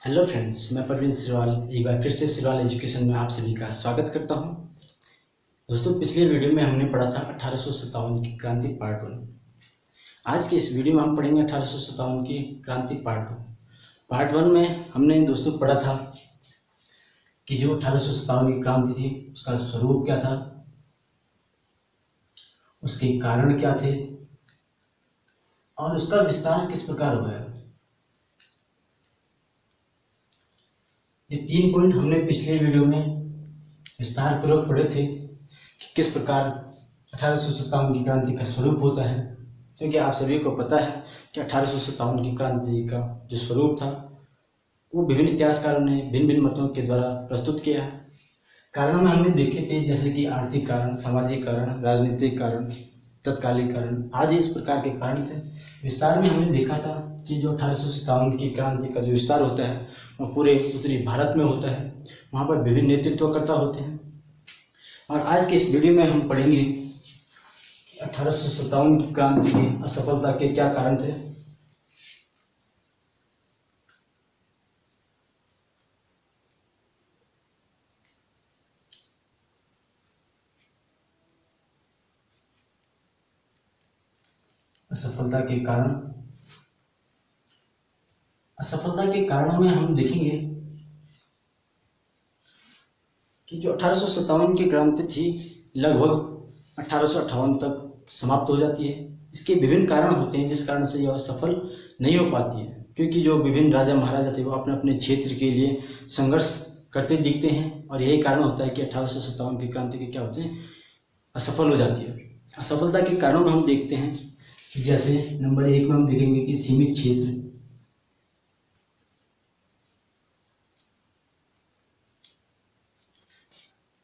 Hello friends, मैं परवीन सिरवाल एक बार फिर से सिरवाल एजुकेशन में आप सभी का स्वागत करता हूं। दोस्तों, पिछले वीडियो में हमने पढ़ा था 1857 की क्रांति पार्ट 1। आज के इस वीडियो में हम पढ़ेंगे 1857 की क्रांति पार्ट 2। पार्ट 1 में हमने दोस्तों पढ़ा था कि जो 1857 की क्रांति थी उसका स्वरूप क्या था, उसके कारण क्या थे और उसका विस्तार किस प्रकार हुआ है। ये 3 पॉइंट हमने पिछले वीडियो में विस्तार पूर्वक पढ़े थे कि किस प्रकार 1857 की क्रांति का स्वरूप होता है, क्योंकि आप सभी को पता है कि 1857 की क्रांति का जो स्वरूप था वो विभिन्न इतिहासकारों ने भिन्न भिन्न मतों के द्वारा प्रस्तुत किया है। कारणों में हमने देखे थे जैसे कि आर्थिक कारण, सामाजिक कारण, राजनीतिक कारण, तत्कालिक कारण आदि इस प्रकार के कारण थे। विस्तार में हमने देखा था कि जो 1857 की क्रांति का जो विस्तार होता है वो पूरे उत्तरी भारत में होता है। वहाँ पर विभिन्न नेतृत्वकर्ता होते हैं। और आज के इस वीडियो में हम पढ़ेंगे 1857 की क्रांति की असफलता के क्या कारण थे। असफलता के कारण, असफलता के कारणों में हम देखेंगे कि जो 1857 की क्रांति थी लगभग 1858 तक समाप्त हो जाती है। इसके विभिन्न कारण होते हैं जिस कारण से यह सफल नहीं हो पाती है, क्योंकि जो विभिन्न राजा महाराजा थे वो अपने अपने क्षेत्र के लिए संघर्ष करते दिखते हैं और यही कारण होता है कि 1857 की क्रांति के क्या होते हैं, असफल हो जाती है। असफलता के कारणों में हम देखते हैं जैसे नंबर 1 में हम देखेंगे कि सीमित क्षेत्र,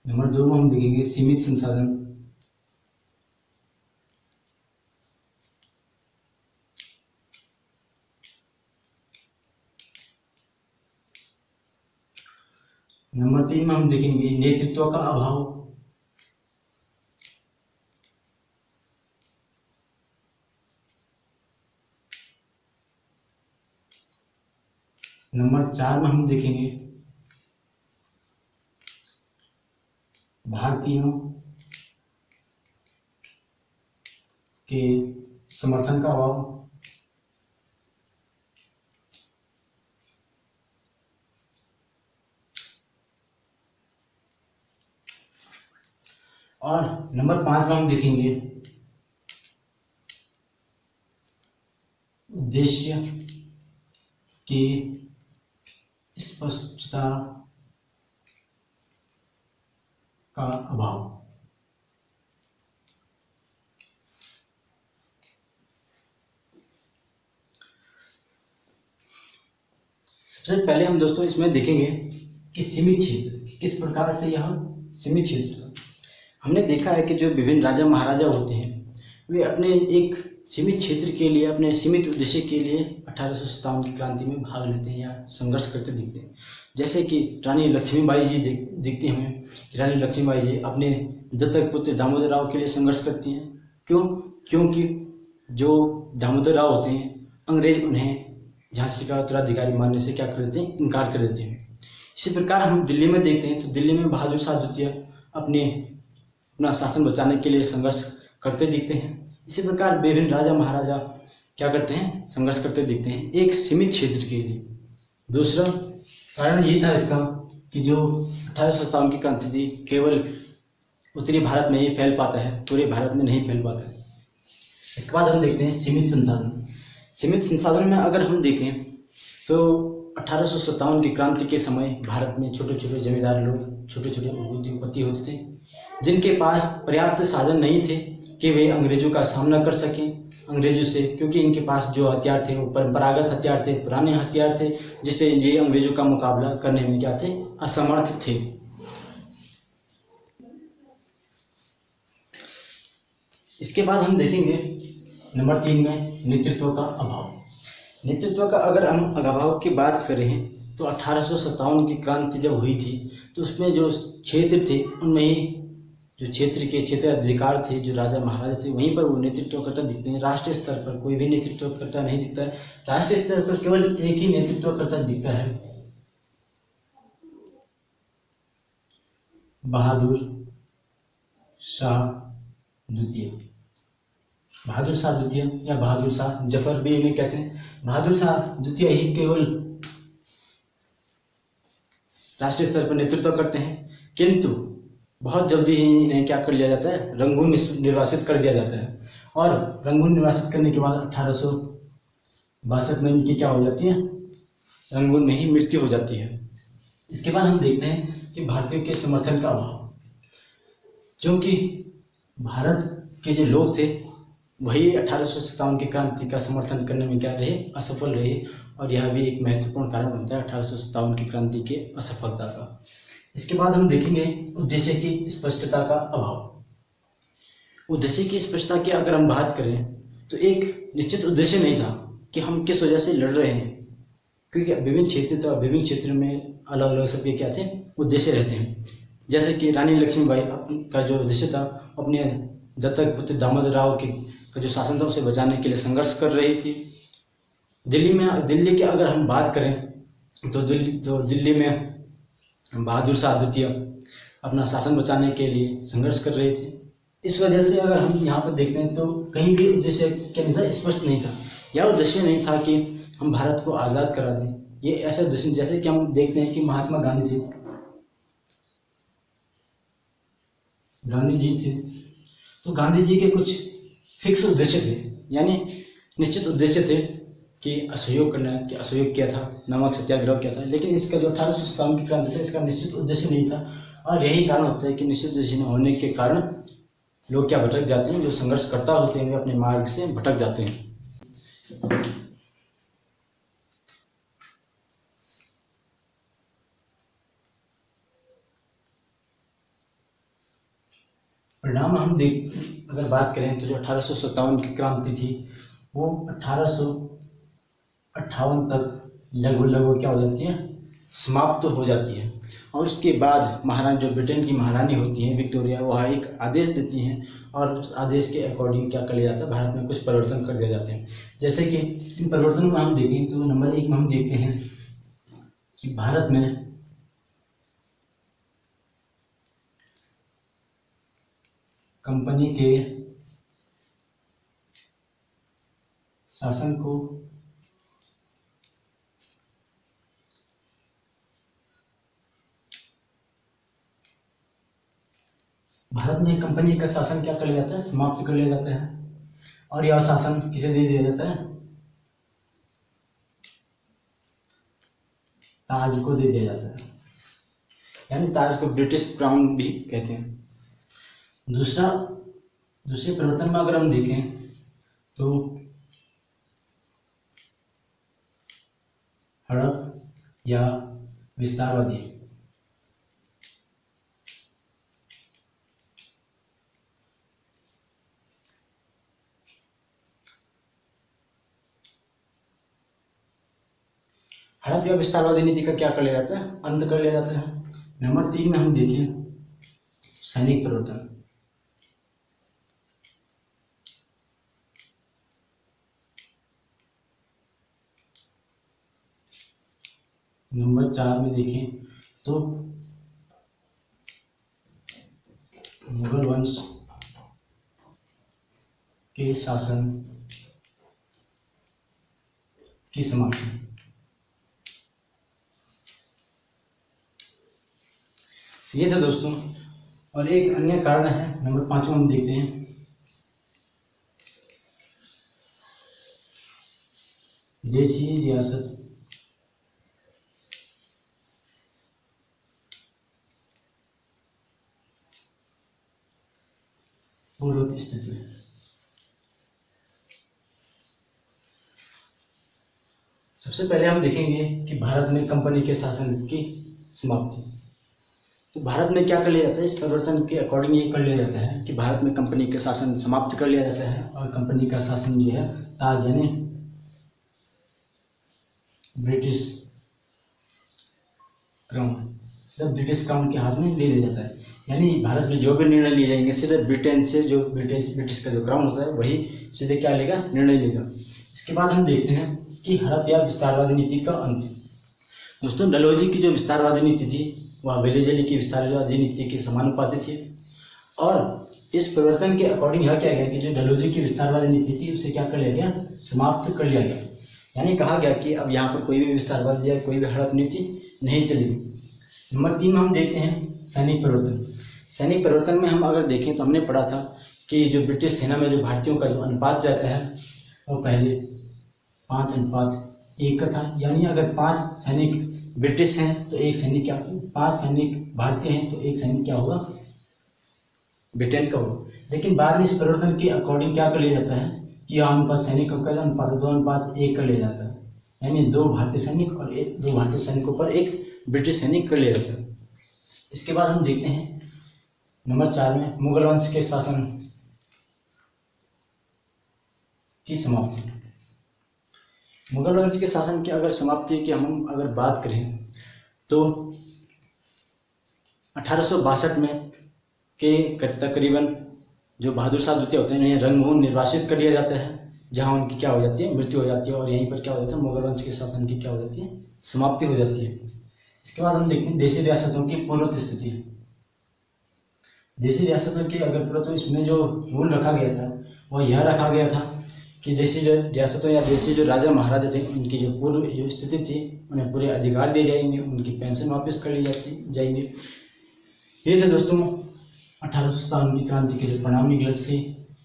नंबर 2 में हम देखेंगे सीमित संसाधन, नंबर 3 में हम देखेंगे नेतृत्व का अभाव, नंबर 4 में हम देखेंगे भारतीयों के समर्थन का अभाव, और नंबर 5 में हम देखेंगे उद्देश्य की स्पष्टता का अभाव। सबसे पहले हम दोस्तों इसमें देखेंगे कि सीमित क्षेत्र किस प्रकार से यह सीमित क्षेत्र था। हमने देखा है कि जो विभिन्न राजा महाराजा होते हैं वे अपने एक सीमित क्षेत्र के लिए, अपने सीमित उद्देश्य के लिए 1857 की क्रांति में भाग लेते हैं या संघर्ष करते दिखते हैं। जैसे कि रानी लक्ष्मीबाई जी दिखती हैं हमें कि रानी लक्ष्मीबाई जी अपने दत्तक पुत्र दामोदर राव के लिए संघर्ष करती हैं। क्योंकि जो दामोदर राव होते हैं, अंग्रेज उन्हें झांसी का उत्तराधिकारी मानने से क्या कर देते हैं, इनकार कर देते हैं। इसी प्रकार हम दिल्ली में देखते हैं तो दिल्ली में बहादुर शाह द्वितीय अपना शासन बचाने के लिए संघर्ष करते दिखते हैं। इसी प्रकार विभिन्न राजा महाराजा क्या करते हैं, संघर्ष करते दिखते हैं एक सीमित क्षेत्र के लिए। दूसरा कारण ये था इसका कि जो 1857 की क्रांति थी केवल उत्तरी भारत में ही फैल पाता है, पूरे भारत में नहीं फैल पाता है। इसके बाद हम देखते हैं सीमित संसाधन। सीमित संसाधन में अगर हम देखें तो 1857 की क्रांति के समय भारत में छोटे छोटे जमींदार लोग, छोटे छोटे उद्योगपति होते थे जिनके पास पर्याप्त साधन नहीं थे कि वे अंग्रेजों का सामना कर सकें अंग्रेजों से, क्योंकि इनके पास जो हथियार थे वो परंपरागत हथियार थे, पुराने हथियार थे, जिससे ये अंग्रेजों का मुकाबला करने में क्या थे, असमर्थ थे। इसके बाद हम देखेंगे नंबर 3 में नेतृत्व का अभाव। नेतृत्व का अगर हम अभाव की बात करें तो 1857 की क्रांति जब हुई थी तो उसमें जो क्षेत्र थे उनमें ही जो क्षेत्र के क्षेत्राधिकार थे, जो राजा महाराजा थे, वहीं पर वो नेतृत्वकर्ता दिखते हैं। राष्ट्रीय स्तर पर कोई भी नेतृत्वकर्ता नहीं दिखता है। राष्ट्रीय स्तर पर केवल एक ही नेतृत्वकर्ता दिखता है बहादुर शाह द्वितीय। बहादुर शाह द्वितीय या बहादुर शाह जफर भी इन्हें कहते हैं। बहादुर शाह द्वितीय ही केवल राष्ट्रीय स्तर पर नेतृत्व करते हैं, किंतु बहुत जल्दी ही इन्हें क्या कर लिया जाता है, रंगून निर्वासित कर दिया जाता है। और रंगून निर्वासित करने के बाद 1862 में इनकी क्या हो जाती है, रंगून में ही मृत्यु हो जाती है। इसके बाद हम देखते हैं कि भारतीयों के समर्थन का अभाव, क्योंकि भारत के जो लोग थे वही 1857 की क्रांति का समर्थन करने में क्या रहे, असफल रहे। और यह भी एक महत्वपूर्ण कारण बनता है 1857 की क्रांति के असफलता का। इसके बाद हम देखेंगे उद्देश्य की स्पष्टता का अभाव। उद्देश्य की स्पष्टता की अगर हम बात करें तो एक निश्चित उद्देश्य नहीं था कि हम किस वजह से लड़ रहे हैं, क्योंकि विभिन्न क्षेत्र में अलग अलग सबके क्या थे, उद्देश्य रहते हैं। जैसे कि रानी लक्ष्मीबाई का जो उद्देश्य था, अपने दत्तक पुत्र दामोदर का जो शासन था उसे बचाने के लिए संघर्ष कर रही थी। दिल्ली की अगर हम बात करें तो दिल्ली में बहादुर शाह द्वितीय अपना शासन बचाने के लिए संघर्ष कर रहे थे। इस वजह से अगर हम यहाँ पर देखते हैं तो कहीं भी उद्देश्य क्या नहीं था, स्पष्ट नहीं था। यह उद्देश्य नहीं था कि हम भारत को आज़ाद करा दें। ये ऐसा उद्देश्य, जैसे कि हम देखते हैं कि महात्मा गांधी जी थे, तो गांधी जी के कुछ फिक्स उद्देश्य थे, यानी निश्चित उद्देश्य थे कि असहयोग करना है, कि असहयोग किया था, नमक सत्याग्रह किया था। लेकिन इसका जो 1857 की क्रांति था, इसका निश्चित उद्देश्य नहीं था। और यही कारण होता है कि निश्चित उद्देश्य न होने के कारण लोग क्या भटक जाते हैं, जो संघर्षकर्ता होते हैं वे अपने मार्ग से भटक जाते हैं। परिणाम हम अगर बात करें तो जो 1857 की क्रांति थी वो 1858 तक लगभग क्या हो जाती है, समाप्त हो जाती है। और उसके बाद जो ब्रिटेन की महारानी होती हैं विक्टोरिया, वह एक आदेश देती हैं और उस आदेश के अकॉर्डिंग क्या कर लिया जाता है, भारत में कुछ परिवर्तन कर दिए जाते हैं। जैसे कि इन परिवर्तनों में हम देखें तो नंबर 1 में हम देखते हैं कि भारत में कंपनी के शासन को भारत में कंपनी का शासन क्या कर लिया जाता है, समाप्त कर लिया जाता है। और यह शासन किसे दे दिया जाता है, ताज को दे दिया जाता है, यानी ताज को ब्रिटिश क्राउन भी कहते हैं। दूसरे परिवर्तन में अगर हम देखें तो हड़प या विस्तारवादी, हड़प या विस्तारवादी नीति का क्या कर लिया जाता है, अंत कर लिया जाता है। नंबर 3 में हम देखें सैनिक परिवर्तन। नंबर 4 में देखें तो मुगल वंश के शासन की समाप्ति। ये था दोस्तों। और एक अन्य कारण है, नंबर 5 में हम देखते हैं देशी रियासत पूर्व स्थिति। सबसे पहले हम देखेंगे कि भारत में कंपनी के शासन की समाप्ति। तो भारत में क्या कर लिया जाता है, इस परिवर्तन के अकॉर्डिंग ये कर लिया जाता है कि भारत में कंपनी का शासन समाप्त कर लिया जाता है और कंपनी का शासन जो है ताज यानी ब्रिटिश क्राउन, सिर्फ ब्रिटिश क्राउन के हाथ में ले लिया जाता है। यानी भारत में जो भी निर्णय लिए जाएंगे सिर्फ ब्रिटेन से, जो ब्रिटिश का जो क्राउन होता है वही सीधे क्या लेगा, निर्णय लेगा। इसके बाद हम देखते हैं कि हड़प या विस्तारवादी नीति का अंत। दोस्तों डलहौजी की जो विस्तारवादी नीति थी वह वेलेज़ली की विस्तारवादी नीति के समानुपाती थी, और इस परिवर्तन के अकॉर्डिंग यह किया गया कि जो डलहौजी की विस्तारवादी नीति थी उसे क्या कर लिया गया, समाप्त कर लिया गया। यानी कहा गया कि अब यहाँ पर कोई भी विस्तारवादी या कोई भी हड़प नीति नहीं चलेगी। नंबर 3 में हम देखते हैं सैनिक परिवर्तन। सैनिक परिवर्तन में हम अगर देखें तो हमने पढ़ा था कि जो ब्रिटिश सेना में जो भारतीयों का जो अनुपात जाता है वो पहले 5:1 का था। यानी अगर 5 सैनिक ब्रिटिश हैं तो 1 सैनिक क्या, 5 सैनिक भारतीय हैं तो 1 सैनिक क्या होगा, ब्रिटेन का होगा। लेकिन बाद में इस परिवर्तन के अकॉर्डिंग क्या कर लिया जाता है कि यह अनुपात सैनिक का अनुपात 2:1 कर लिया जाता है। यानी 2 भारतीय सैनिक और 2 भारतीय सैनिकों पर 1 ब्रिटिश सैनिक कर लिया जाता है। इसके बाद हम देखते हैं नंबर 4 में मुगल वंश के शासन की समाप्ति। मुगल वंश के शासन की अगर समाप्ति की हम अगर बात करें तो 1862 में के तकरीबन जो बहादुर शाह द्वितीय होते हैं इन्हें रंगभूमि निर्वासित कर दिया जाता है, जहां उनकी क्या हो जाती है, मृत्यु हो जाती है, और यहीं पर क्या हो जाता है, मुगल वंश के शासन की क्या हो जाती है, समाप्ति हो जाती है। इसके बाद हम देखते हैं देशी रियासतों की पूर्ववर्ती स्थिति। देशी रियासतों की अगर पूर्व, तो इसमें जो रूल रखा गया था वह यह रखा गया था कि देशी रियासतों या देशी जो राजा महाराजा थे उनकी जो पूर्व जो स्थिति थी उन्हें पूरे अधिकार दिए जाएंगे, उनकी पेंशन वापस कर ली जाएंगे। ये थे दोस्तों 1857 की क्रांति के जो परिणाम निकले थे,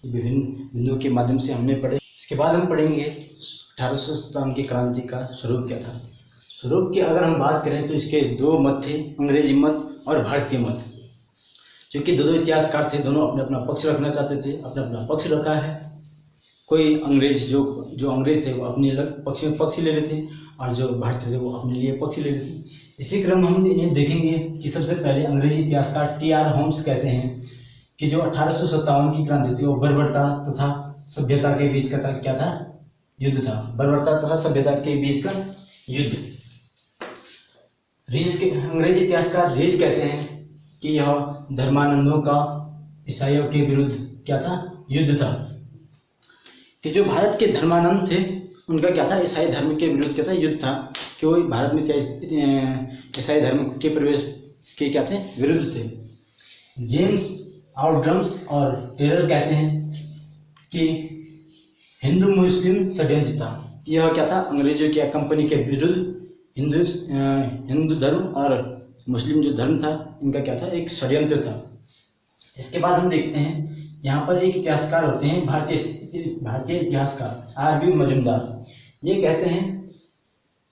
विभिन्न बिंदुओं के माध्यम से हमने पढ़े। इसके बाद हम पढ़ेंगे 1857 की क्रांति का स्वरूप क्या था। स्वरूप की अगर हम बात करें तो इसके 2 मत थे, अंग्रेजी मत और भारतीय मत। क्योंकि दो इतिहासकार थे, दोनों अपने अपना पक्ष रखना चाहते थे, अपना अपना पक्ष रखा है। कोई अंग्रेज जो अंग्रेज थे वो अपने अलग पक्ष ले रहे थे, और जो भारतीय थे वो अपने लिए पक्ष ले रहे थे। इसी क्रम में हम इन्हें देखेंगे कि सबसे पहले अंग्रेजी इतिहासकार T.R. होम्स कहते हैं कि जो 1857 की क्रांति थी वो बर्बरता तथा सभ्यता के बीच का क्या था, युद्ध था। बर्बरता तथा सभ्यता के बीच का युद्ध। रीस के अंग्रेजी इतिहासकार रीस कहते हैं कि यह धर्मानंदों का ईसाइयों के विरुद्ध क्या था, युद्ध था। कि जो भारत के धर्मानंद थे उनका क्या था, ईसाई धर्म के विरुद्ध क्या था, युद्ध था। कि वो भारत में ईसाई धर्म के प्रवेश के क्या थे, विरुद्ध थे। जेम्स आउटड्रम्स और टेलर कहते हैं कि हिंदू मुस्लिम षड्यंत्र था। यह क्या था, अंग्रेजों की कंपनी के विरुद्ध हिंदू धर्म और मुस्लिम जो धर्म था इनका क्या था, एक षड्यंत्र था। इसके बाद हम देखते हैं यहाँ पर एक इतिहासकार होते हैं भारतीय इतिहासकार R.B. मजूमदार। ये कहते हैं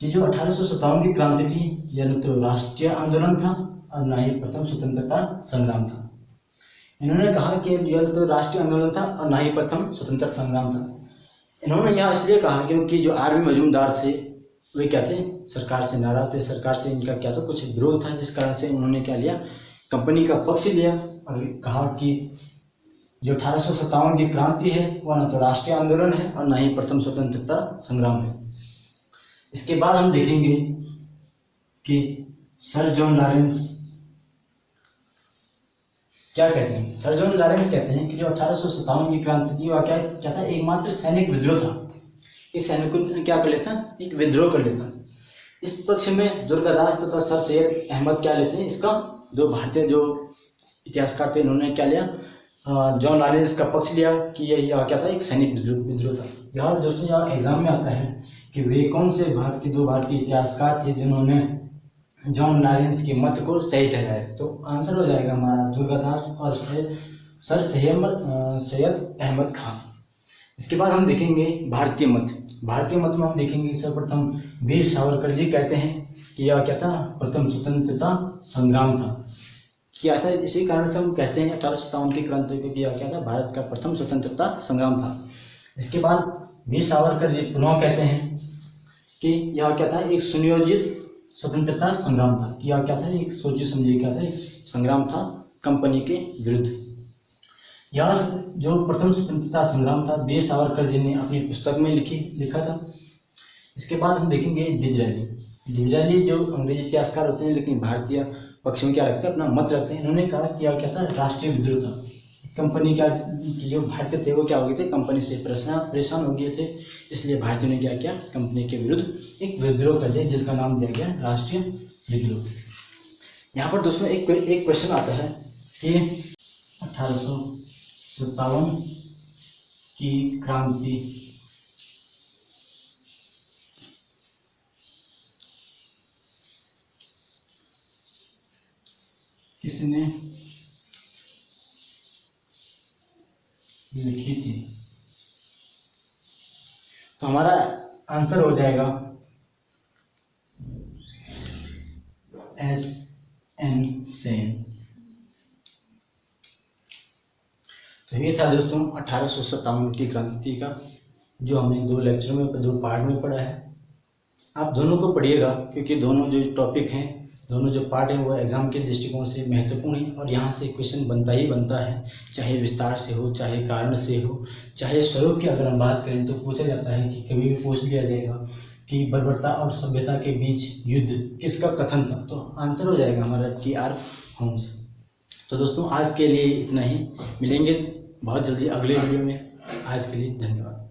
कि जो 1857 की क्रांति थी यह न तो राष्ट्रीय आंदोलन था और न ही प्रथम स्वतंत्रता संग्राम था। इन्होंने कहा कि यह तो राष्ट्रीय आंदोलन था और न ही प्रथम स्वतंत्रता संग्राम था। इन्होंने यह इसलिए कहा क्योंकि जो R.B. मजूमदार थे वे क्या थे, सरकार से नाराज थे, सरकार से इनका क्या था, कुछ विरोध था, जिस कारण से उन्होंने क्या लिया, कंपनी का पक्ष लिया और कहा कि जो 1857 की क्रांति है वह न तो राष्ट्रीय आंदोलन है और न ही प्रथम स्वतंत्रता संग्राम है। इसके बाद हम देखेंगे कि सर जॉन लॉरेंस क्या कहते हैं। सर जॉन लॉरेंस कहते हैं कि जो 1857 की क्रांति थी वह क्या था, एकमात्र सैनिक विद्रोह था। इस सैनिकों ने क्या कर लेता, एक विद्रोह कर लेता। इस पक्ष में दुर्गादास तथा सर सैयद अहमद क्या लेते हैं, इसका जो भारतीय जो इतिहासकार थे इन्होंने क्या लिया, जॉन लॉरेंस का पक्ष लिया कि यह क्या था, एक सैनिक विद्रोह था। यह दोस्तों यह एग्जाम में आता है कि वे कौन से दो भारतीय इतिहासकार थे जिन्होंने जॉन लॉरेंस के मत को सही ठहराया। तो आंसर हो जाएगा हमारा दुर्गादास और सर सैयद अहमद खान। इसके बाद हम देखेंगे भारतीय मत। भारतीय मत में हम देखेंगे सर्वप्रथम वीर सावरकर जी कहते हैं कि यह क्या था, प्रथम स्वतंत्रता संग्राम था। क्या था, इसी कारण से हम कहते हैं 1857 की क्रांति को किया क्या था, भारत का प्रथम स्वतंत्रता संग्राम था। इसके बाद वीर सावरकर जी पुनः कहते हैं कि यह क्या था, एक सुनियोजित स्वतंत्रता संग्राम था। कि यह क्या था, एक सोची समझी क्या था, एक संग्राम था कंपनी के विरुद्ध। यह जो प्रथम स्वतंत्रता संग्राम था वीर सावरकर जी ने अपनी पुस्तक में लिखा था। इसके बाद हम देखेंगे डिजरायली जो अंग्रेजी इतिहासकार होते हैं लेकिन भारतीय पक्ष में क्या रखते हैं, अपना मत रखते हैं। इन्होंने कहा कि यह क्या था, राष्ट्रीय विद्रोह था। कंपनी का जो भारतीय थे वो क्या हो गए थे, कंपनी से परेशान हो गए थे। इसलिए भारतीयों ने क्या किया, कंपनी के विरुद्ध एक विद्रोह कर दिया जिसका नाम दिया गया राष्ट्रीय विद्रोह। यहाँ पर दोस्तों एक क्वेश्चन आता है कि 1857 की क्रांति किसने लिखी थी? तो हमारा आंसर हो जाएगा S.N. सेन। तो ये था दोस्तों 1857 की क्रांति का, जो हमने 2 लेक्चर में 2 पार्ट में पढ़ा है। आप दोनों को पढ़िएगा क्योंकि दोनों जो टॉपिक हैं, दोनों जो पार्ट हैं वो एग्जाम के दृष्टिकोण से महत्वपूर्ण है और यहाँ से क्वेश्चन बनता ही बनता है, चाहे विस्तार से हो, चाहे कारण से हो, चाहे स्वरूप की अगर हम बात करें तो पूछा जाता है कि कभी भी पूछ लिया जाएगा कि बर्बरता और सभ्यता के बीच युद्ध किसका कथन था, तो आंसर हो जाएगा हमारा T.R. होम्स। तो दोस्तों आज के लिए इतना ही, मिलेंगे बहुत जल्दी अगले वीडियो में। आज के लिए धन्यवाद।